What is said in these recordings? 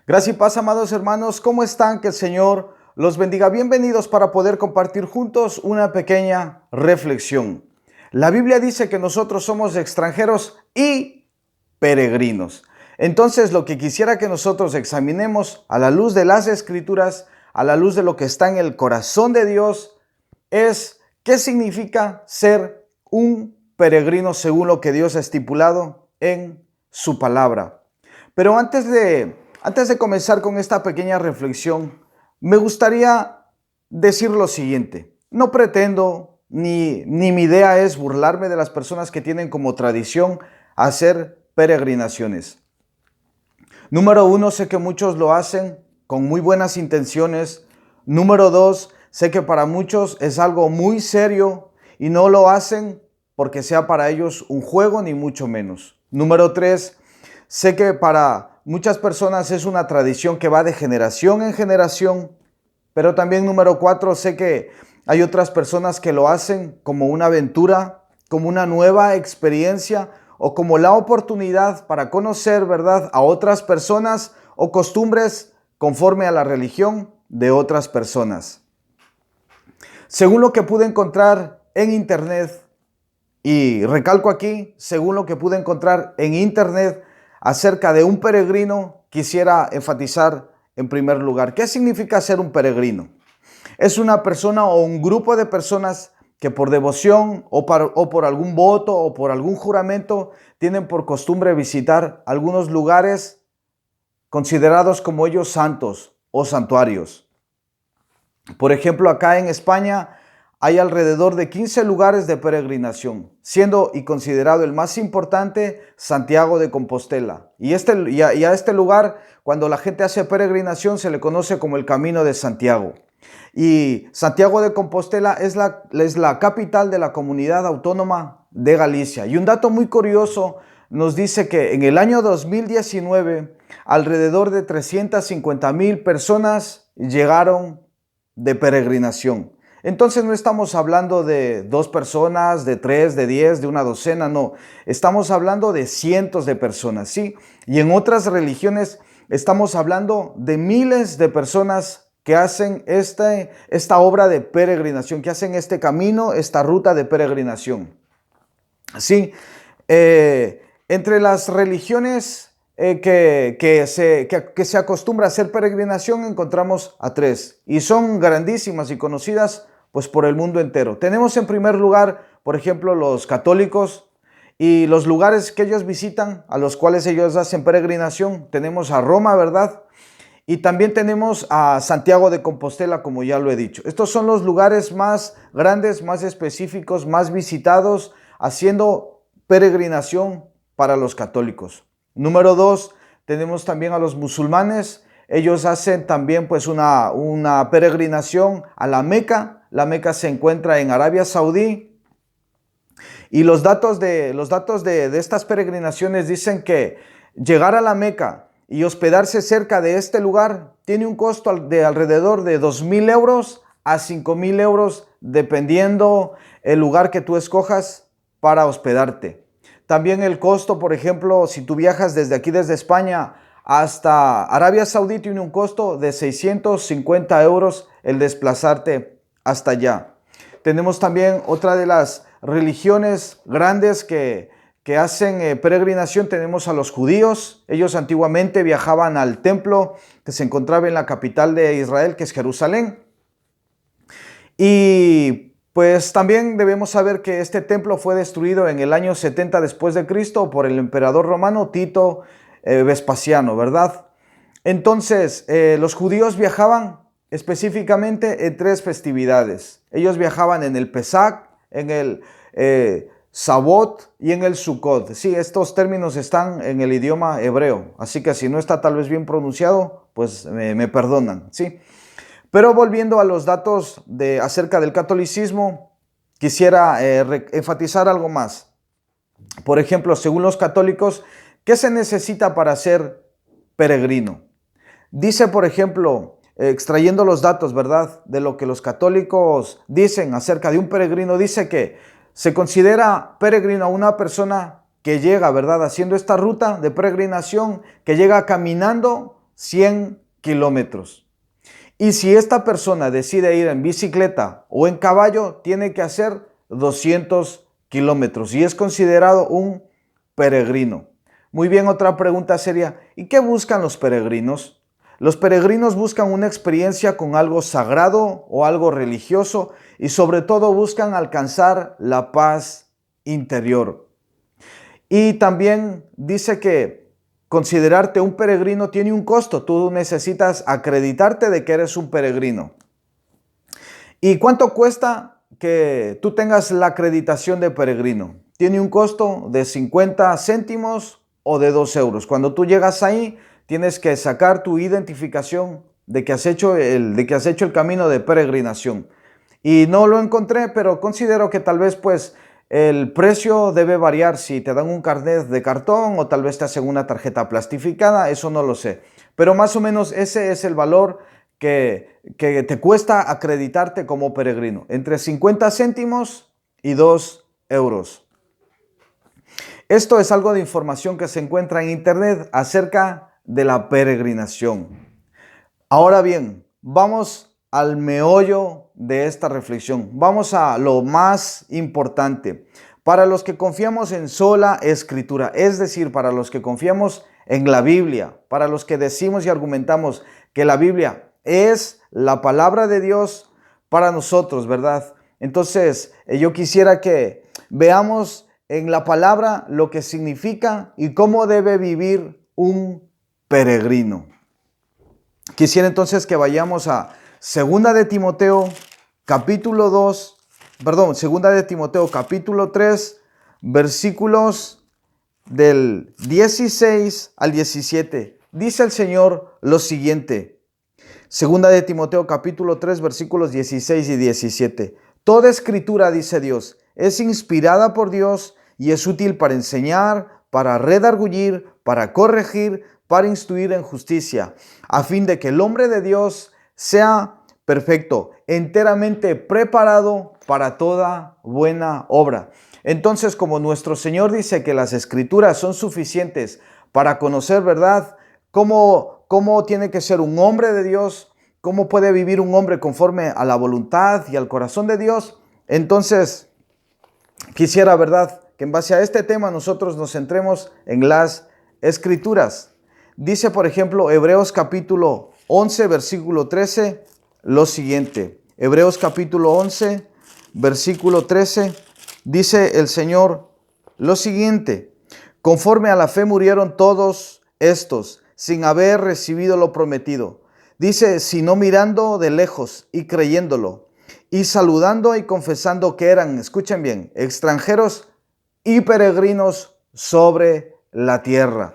Gracias y paz, amados hermanos. ¿Cómo están? Que el Señor los bendiga. Bienvenidos para poder compartir juntos una pequeña reflexión. La Biblia dice que nosotros somos extranjeros y peregrinos. Entonces, lo que quisiera que nosotros examinemos a la luz de las Escrituras, a la luz de lo que está en el corazón de Dios, es qué significa ser un peregrino según lo que Dios ha estipulado en su palabra. Pero antes de comenzar con esta pequeña reflexión, me gustaría decir lo siguiente. No pretendo, ni mi idea es burlarme de las personas que tienen como tradición hacer peregrinaciones. Número uno, sé que muchos lo hacen con muy buenas intenciones. Número dos, sé que para muchos es algo muy serio y no lo hacen porque sea para ellos un juego, ni mucho menos. Número tres, sé que para muchas personas es una tradición que va de generación en generación, pero también número cuatro, sé que hay otras personas que lo hacen como una aventura, como una nueva experiencia o como la oportunidad para conocer, ¿verdad?, a otras personas o costumbres conforme a la religión de otras personas. Según lo que pude encontrar en internet, y recalco aquí, según lo que pude encontrar en internet acerca de un peregrino, quisiera enfatizar en primer lugar, ¿qué significa ser un peregrino? Es una persona o un grupo de personas que por devoción o por algún voto o por algún juramento tienen por costumbre visitar algunos lugares considerados como ellos santos o santuarios. Por ejemplo, acá en España hay alrededor de 15 lugares de peregrinación, siendo y considerado el más importante Santiago de Compostela. Y a este lugar, cuando la gente hace peregrinación, se le conoce como el Camino de Santiago. Y Santiago de Compostela es la capital de la comunidad autónoma de Galicia. Y un dato muy curioso nos dice que en el año 2019, alrededor de 350,000 personas llegaron de peregrinación. Entonces no estamos hablando de 2 personas, de 3, de 10, de una docena, no. Estamos hablando de cientos de personas, ¿sí? Y en otras religiones estamos hablando de miles de personas que hacen esta obra de peregrinación, que hacen este camino, esta ruta de peregrinación. Sí, entre las religiones que se acostumbra a hacer peregrinación encontramos a 3 y son grandísimas y conocidas pues por el mundo entero. Tenemos en primer lugar, por ejemplo, los católicos y los lugares que ellos visitan, a los cuales ellos hacen peregrinación. Tenemos a Roma, ¿verdad? Y también tenemos a Santiago de Compostela, como ya lo he dicho. Estos son los lugares más grandes, más específicos, más visitados, haciendo peregrinación para los católicos. Número 2, tenemos también a los musulmanes. Ellos hacen también pues una peregrinación a la Meca. La Meca se encuentra en Arabia Saudí. Y los datos de estas peregrinaciones dicen que llegar a la Meca y hospedarse cerca de este lugar tiene un costo de alrededor de 2,000 euros a 5,000 euros, dependiendo el lugar que tú escojas para hospedarte. También el costo, por ejemplo, si tú viajas desde aquí, desde España hasta Arabia Saudí, tiene un costo de 650 euros el desplazarte hasta allá. Tenemos también otra de las religiones grandes que hacen peregrinación. Tenemos a los judíos. Ellos antiguamente viajaban al templo que se encontraba en la capital de Israel, que es Jerusalén. Y pues también debemos saber que este templo fue destruido en el año 70 después de Cristo por el emperador romano Tito Vespasiano, ¿verdad? Entonces, los judíos viajaban específicamente en 3 festividades. Ellos viajaban en el Pesach, en el Sabot y en el Sukkot. Sí, estos términos están en el idioma hebreo, así que si no está tal vez bien pronunciado, pues me perdonan, ¿sí? Pero volviendo a los datos acerca del catolicismo, quisiera enfatizar algo más. Por ejemplo, según los católicos, ¿qué se necesita para ser peregrino? Dice, por ejemplo, extrayendo los datos, ¿verdad?, de lo que los católicos dicen acerca de un peregrino, dice que se considera peregrino a una persona que llega, ¿verdad?, haciendo esta ruta de peregrinación, que llega caminando 100 kilómetros. Y si esta persona decide ir en bicicleta o en caballo, tiene que hacer 200 kilómetros y es considerado un peregrino. Muy bien, otra pregunta sería, ¿y qué buscan los peregrinos? Los peregrinos buscan una experiencia con algo sagrado o algo religioso y sobre todo buscan alcanzar la paz interior. Y también dice que considerarte un peregrino tiene un costo. Tú necesitas acreditarte de que eres un peregrino. ¿Y cuánto cuesta que tú tengas la acreditación de peregrino? Tiene un costo de 50 céntimos o de 2 euros. Cuando tú llegas ahí, tienes que sacar tu identificación de que has hecho el camino de peregrinación. Y no lo encontré, pero considero que tal vez pues el precio debe variar si te dan un carnet de cartón o tal vez te hacen una tarjeta plastificada, eso no lo sé. Pero más o menos ese es el valor que te cuesta acreditarte como peregrino, entre 50 céntimos y 2 euros. Esto es algo de información que se encuentra en internet acerca de la peregrinación. Ahora bien, vamos al meollo de esta reflexión. Vamos a lo más importante. Para los que confiamos en sola escritura, es decir, para los que confiamos en la Biblia, para los que decimos y argumentamos que la Biblia es la palabra de Dios para nosotros, ¿verdad? Entonces, yo quisiera que veamos en la palabra lo que significa y cómo debe vivir un peregrino. Quisiera entonces que vayamos a 2 de Timoteo capítulo 3, versículos del 16 al 17. Dice el Señor lo siguiente. 2 de Timoteo capítulo 3, versículos 16 y 17. Toda escritura, dice Dios, es inspirada por Dios y es útil para enseñar, para redarguir, para corregir, para instruir en justicia, a fin de que el hombre de Dios sea perfecto, enteramente preparado para toda buena obra. Entonces, como nuestro Señor dice que las Escrituras son suficientes para conocer, ¿verdad?, cómo tiene que ser un hombre de Dios, cómo puede vivir un hombre conforme a la voluntad y al corazón de Dios. Entonces, quisiera, ¿verdad?, que en base a este tema nosotros nos centremos en las Escrituras. Dice, por ejemplo, Hebreos capítulo 11, versículo 13, lo siguiente. Hebreos capítulo 11, versículo 13, dice el Señor lo siguiente. Conforme a la fe murieron todos estos, sin haber recibido lo prometido. Dice, sino mirando de lejos y creyéndolo, y saludando y confesando que eran, escuchen bien, extranjeros y peregrinos sobre la tierra.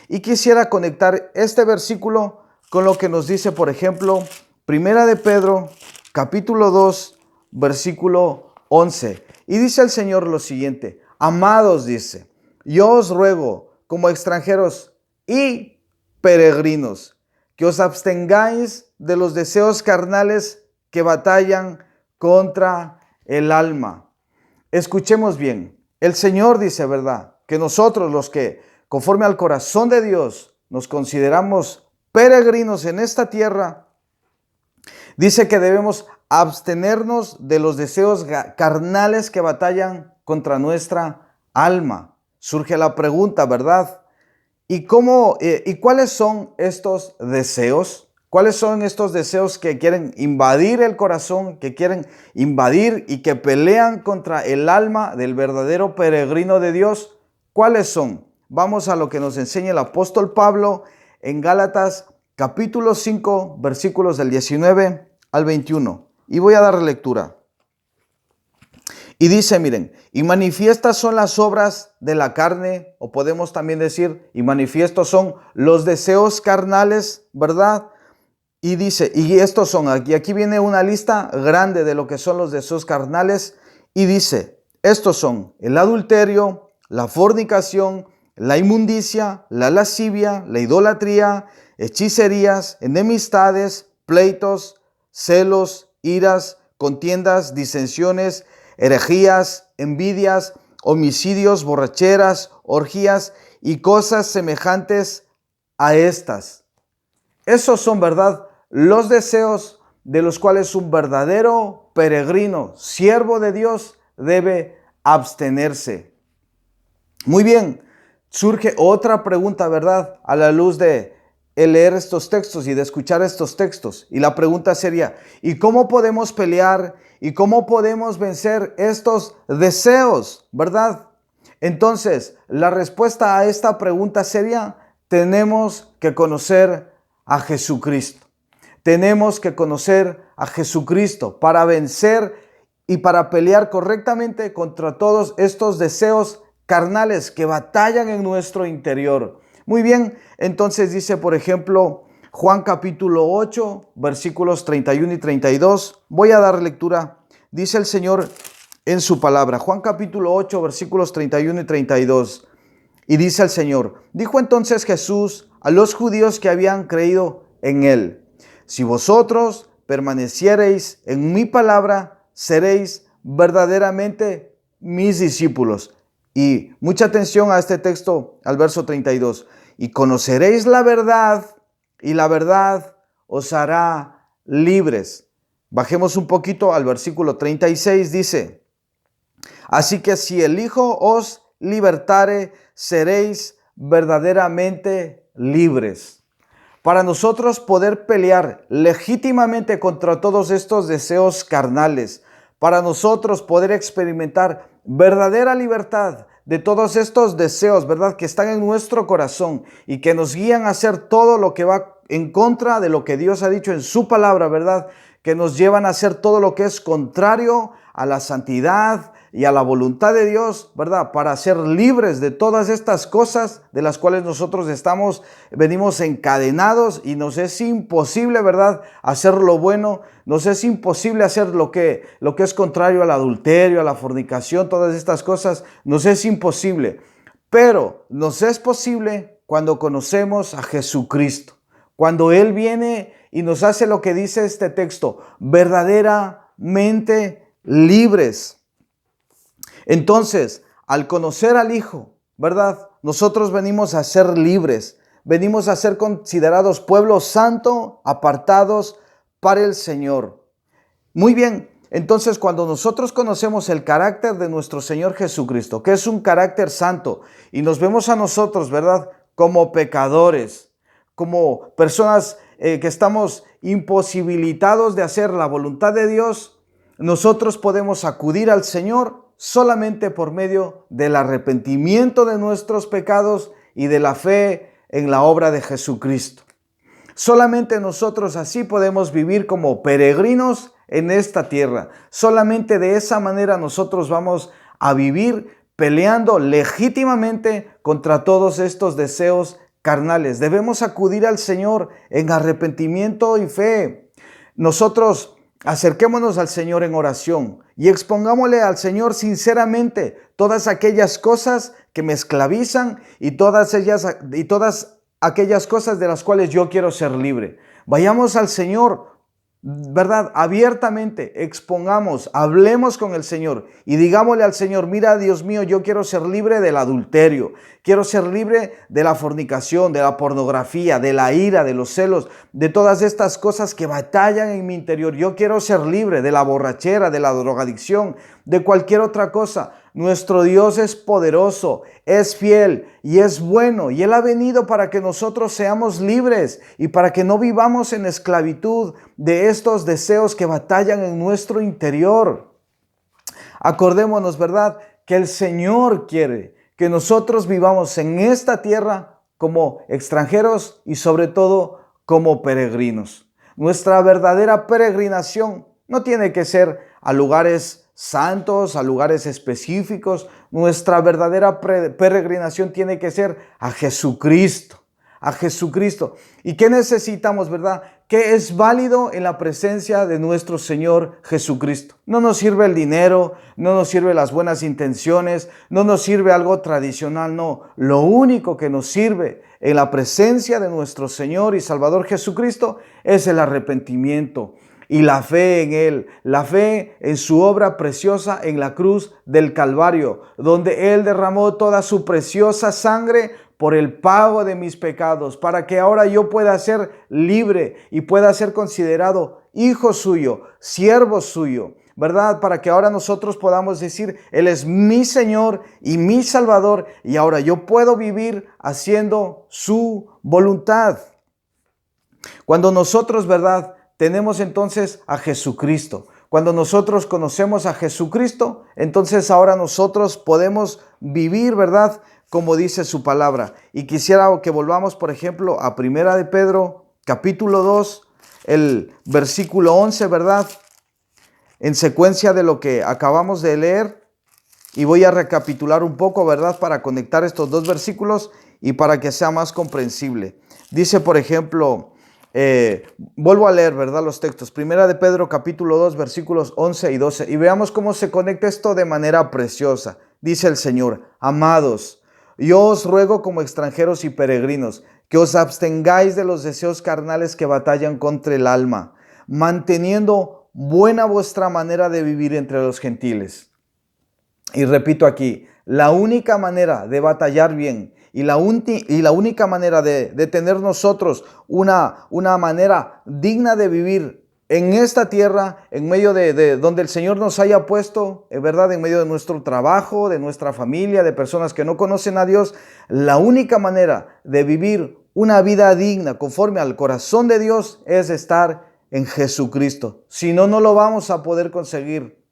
Y quisiera conectar este versículo con lo que nos dice, por ejemplo, 1 de Pedro, capítulo 2, versículo 11. Y dice el Señor lo siguiente: amados, dice, yo os ruego, como extranjeros y peregrinos, que os abstengáis de los deseos carnales que batallan contra el alma. Escuchemos bien. El Señor dice, ¿verdad?, que nosotros, los que conforme al corazón de Dios nos consideramos peregrinos en esta tierra, dice que debemos abstenernos de los deseos carnales que batallan contra nuestra alma. Surge la pregunta, ¿verdad? ¿Y cuáles son estos deseos? ¿Cuáles son estos deseos que quieren invadir el corazón, que quieren invadir y que pelean contra el alma del verdadero peregrino de Dios? ¿Cuáles son? Vamos a lo que nos enseña el apóstol Pablo en Gálatas capítulo 5, versículos del 19 al 21. Y voy a dar lectura. Y dice, miren, y manifiestas son las obras de la carne, o podemos también decir, y manifiestos son los deseos carnales, ¿verdad? Y dice, y estos son, aquí viene una lista grande de lo que son los deseos carnales, y dice, estos son el adulterio, la fornicación, la inmundicia, la lascivia, la idolatría, hechicerías, enemistades, pleitos, celos, iras, contiendas, disensiones, herejías, envidias, homicidios, borracheras, orgías y cosas semejantes a estas. Esos son, ¿verdad?, los deseos de los cuales un verdadero peregrino, siervo de Dios, debe abstenerse. Muy bien, surge otra pregunta, ¿verdad?, a la luz de leer estos textos y de escuchar estos textos. Y la pregunta sería, ¿y cómo podemos pelear y cómo podemos vencer estos deseos, verdad? Entonces, la respuesta a esta pregunta sería, tenemos que conocer a Jesucristo. Tenemos que conocer a Jesucristo para vencer y para pelear correctamente contra todos estos deseos carnales que batallan en nuestro interior. Muy bien, entonces dice, por ejemplo, Juan capítulo 8, versículos 31 y 32. Voy a dar lectura. Dice el Señor en su palabra. Juan capítulo 8, versículos 31 y 32. Y dice el Señor, dijo entonces Jesús a los judíos que habían creído en él: si vosotros permaneciereis en mi palabra, seréis verdaderamente mis discípulos. Y mucha atención a este texto, al verso 32. Y conoceréis la verdad, y la verdad os hará libres. Bajemos un poquito al versículo 36, dice: así que si el Hijo os libertare, seréis verdaderamente libres. Para nosotros poder pelear legítimamente contra todos estos deseos carnales, para nosotros poder experimentar verdadera libertad de todos estos deseos, ¿verdad?, que están en nuestro corazón y que nos guían a hacer todo lo que va en contra de lo que Dios ha dicho en su palabra, ¿verdad?, que nos llevan a hacer todo lo que es contrario a la santidad y a la voluntad de Dios, ¿verdad?, para ser libres de todas estas cosas de las cuales nosotros venimos encadenados y nos es imposible, ¿verdad?, hacer lo bueno, nos es imposible hacer lo que es contrario al adulterio, a la fornicación, todas estas cosas, nos es imposible. Pero nos es posible cuando conocemos a Jesucristo, cuando Él viene y nos hace lo que dice este texto, verdaderamente libres. Entonces, al conocer al Hijo, ¿verdad?, nosotros venimos a ser libres, venimos a ser considerados pueblo santo, apartados para el Señor. Muy bien, entonces cuando nosotros conocemos el carácter de nuestro Señor Jesucristo, que es un carácter santo, y nos vemos a nosotros, ¿verdad?, como pecadores, como personas que estamos imposibilitados de hacer la voluntad de Dios, nosotros podemos acudir al Señor solamente por medio del arrepentimiento de nuestros pecados y de la fe en la obra de Jesucristo. Solamente nosotros así podemos vivir como peregrinos en esta tierra. Solamente de esa manera nosotros vamos a vivir peleando legítimamente contra todos estos deseos carnales. Debemos acudir al Señor en arrepentimiento y fe. Nosotros acerquémonos al Señor en oración y expongámosle al Señor sinceramente todas aquellas cosas que me esclavizan y todas aquellas cosas de las cuales yo quiero ser libre. Vayamos al Señor, ¿verdad?, abiertamente, expongamos, hablemos con el Señor y digámosle al Señor: mira, Dios mío, yo quiero ser libre del adulterio, quiero ser libre de la fornicación, de la pornografía, de la ira, de los celos, de todas estas cosas que batallan en mi interior. Yo quiero ser libre de la borrachera, de la drogadicción, de cualquier otra cosa. Nuestro Dios es poderoso, es fiel y es bueno, y Él ha venido para que nosotros seamos libres y para que no vivamos en esclavitud de estos deseos que batallan en nuestro interior. Acordémonos, ¿verdad?, que el Señor quiere que nosotros vivamos en esta tierra como extranjeros y sobre todo como peregrinos. Nuestra verdadera peregrinación no tiene que ser a lugares santos, a lugares específicos. Nuestra verdadera peregrinación tiene que ser a Jesucristo, a Jesucristo. ¿Y qué necesitamos, verdad? ¿Qué es válido en la presencia de nuestro Señor Jesucristo? No nos sirve el dinero, no nos sirve las buenas intenciones, no nos sirve algo tradicional, no. Lo único que nos sirve en la presencia de nuestro Señor y Salvador Jesucristo es el arrepentimiento y la fe en Él, la fe en su obra preciosa en la cruz del Calvario, donde Él derramó toda su preciosa sangre por el pago de mis pecados, para que ahora yo pueda ser libre y pueda ser considerado hijo suyo, siervo suyo, ¿verdad? Para que ahora nosotros podamos decir, Él es mi Señor y mi Salvador, y ahora yo puedo vivir haciendo su voluntad. Cuando nosotros, ¿verdad?, tenemos entonces a Jesucristo. Cuando nosotros conocemos a Jesucristo, entonces ahora nosotros podemos vivir, ¿verdad?, como dice su palabra. Y quisiera que volvamos, por ejemplo, a Primera de Pedro, capítulo 2, el versículo 11, ¿verdad?, en secuencia de lo que acabamos de leer. Y voy a recapitular un poco, ¿verdad?, para conectar estos dos versículos y para que sea más comprensible. Dice, por ejemplo, vuelvo a leer, ¿verdad?, los textos. Primera de Pedro, capítulo 2, versículos 11 y 12. Y veamos cómo se conecta esto de manera preciosa. Dice el Señor: amados, yo os ruego como extranjeros y peregrinos, que os abstengáis de los deseos carnales que batallan contra el alma, manteniendo buena vuestra manera de vivir entre los gentiles. Y repito aquí, la única manera de batallar bien y la única manera de tener nosotros una manera digna de vivir en esta tierra, en medio de donde el Señor nos haya puesto, ¿verdad?, en medio de nuestro trabajo, de nuestra familia, de personas que no conocen a Dios, la única manera de vivir una vida digna conforme al corazón de Dios es estar en Jesucristo. Si no, no lo vamos a poder conseguir.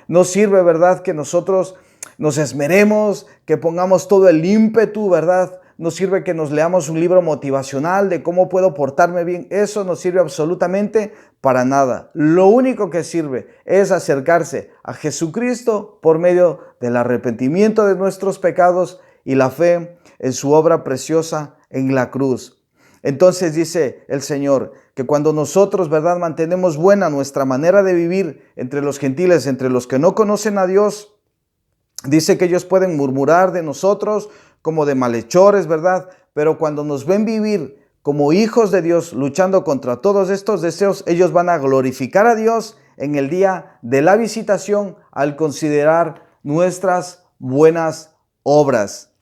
No sirve, ¿verdad?, que nosotros nos esmeremos, que pongamos todo el ímpetu, ¿verdad? No sirve que nos leamos un libro motivacional de cómo puedo portarme bien. Eso no sirve absolutamente para nada. Lo único que sirve es acercarse a Jesucristo por medio del arrepentimiento de nuestros pecados y la fe en su obra preciosa en la cruz. Entonces dice el Señor que cuando nosotros, ¿verdad?, mantenemos buena nuestra manera de vivir entre los gentiles, entre los que no conocen a Dios, dice que ellos pueden murmurar de nosotros como de malhechores, ¿verdad? Pero cuando nos ven vivir como hijos de Dios, luchando contra todos estos deseos, ellos van a glorificar a Dios en el día de la visitación al considerar nuestras buenas obras.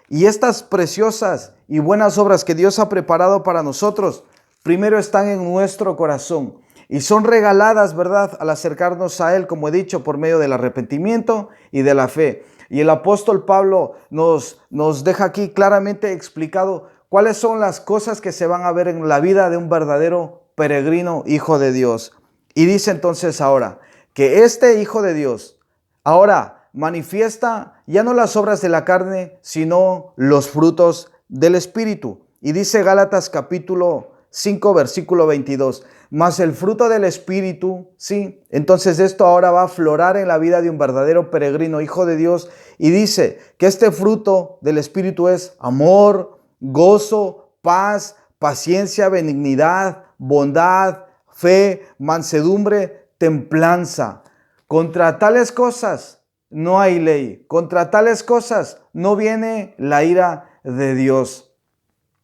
Y estas preciosas y buenas obras que Dios ha preparado para nosotros, primero están en nuestro corazón y son regaladas, ¿verdad?, al acercarnos a Él, como he dicho, por medio del arrepentimiento y de la fe. Y el apóstol Pablo nos deja aquí claramente explicado cuáles son las cosas que se van a ver en la vida de un verdadero peregrino hijo de Dios. Y dice entonces ahora que este hijo de Dios ahora manifiesta ya no las obras de la carne, sino los frutos del Espíritu. Y dice Gálatas capítulo 5, versículo 22. Mas el fruto del Espíritu, sí. Entonces esto ahora va a aflorar en la vida de un verdadero peregrino hijo de Dios. Y dice que este fruto del Espíritu es amor, gozo, paz, paciencia, benignidad, bondad, fe, mansedumbre, templanza. Contra tales cosas no hay ley. Contra tales cosas no viene la ira de Dios.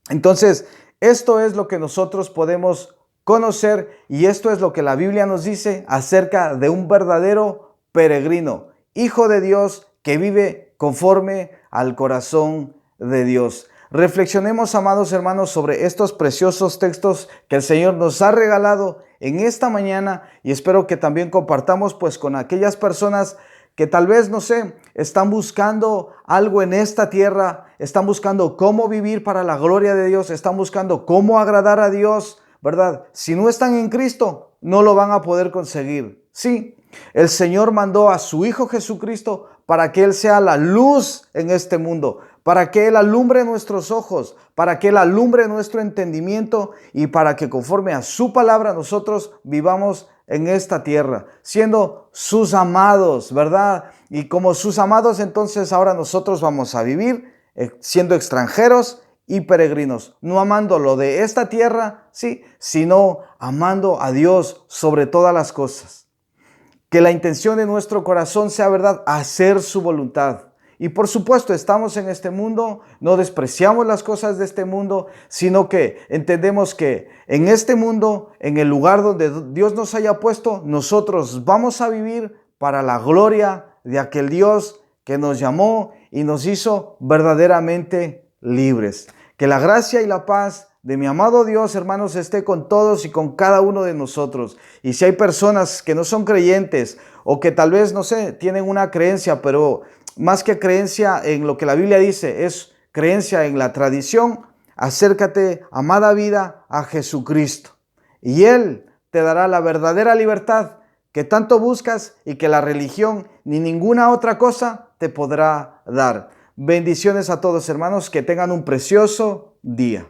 Entonces, esto es lo que nosotros podemos conocer y esto es lo que la Biblia nos dice acerca de un verdadero peregrino, hijo de Dios que vive conforme al corazón de Dios. Reflexionemos, amados hermanos, sobre estos preciosos textos que el Señor nos ha regalado en esta mañana y espero que también compartamos pues con aquellas personas que tal vez, no sé, están buscando algo en esta tierra, están buscando cómo vivir para la gloria de Dios, están buscando cómo agradar a Dios, ¿verdad? Si no están en Cristo, no lo van a poder conseguir. Sí, el Señor mandó a su Hijo Jesucristo para que Él sea la luz en este mundo, para que Él alumbre nuestros ojos, para que Él alumbre nuestro entendimiento y para que conforme a su palabra nosotros vivamos en esta tierra, siendo sus amados, ¿verdad? Y como sus amados, entonces ahora nosotros vamos a vivir siendo extranjeros y peregrinos, no amando lo de esta tierra, sí, sino amando a Dios sobre todas las cosas. Que la intención de nuestro corazón sea, ¿verdad?, hacer su voluntad. Y por supuesto, estamos en este mundo, no despreciamos las cosas de este mundo, sino que entendemos que en este mundo, en el lugar donde Dios nos haya puesto, nosotros vamos a vivir para la gloria de aquel Dios que nos llamó y nos hizo verdaderamente libres. Que la gracia y la paz de mi amado Dios, hermanos, esté con todos y con cada uno de nosotros. Y si hay personas que no son creyentes o que tal vez, no sé, tienen una creencia, pero más que creencia en lo que la Biblia dice, es creencia en la tradición, acércate, amada vida, a Jesucristo. Y Él te dará la verdadera libertad que tanto buscas y que la religión ni ninguna otra cosa te podrá dar. Bendiciones a todos, hermanos, que tengan un precioso día.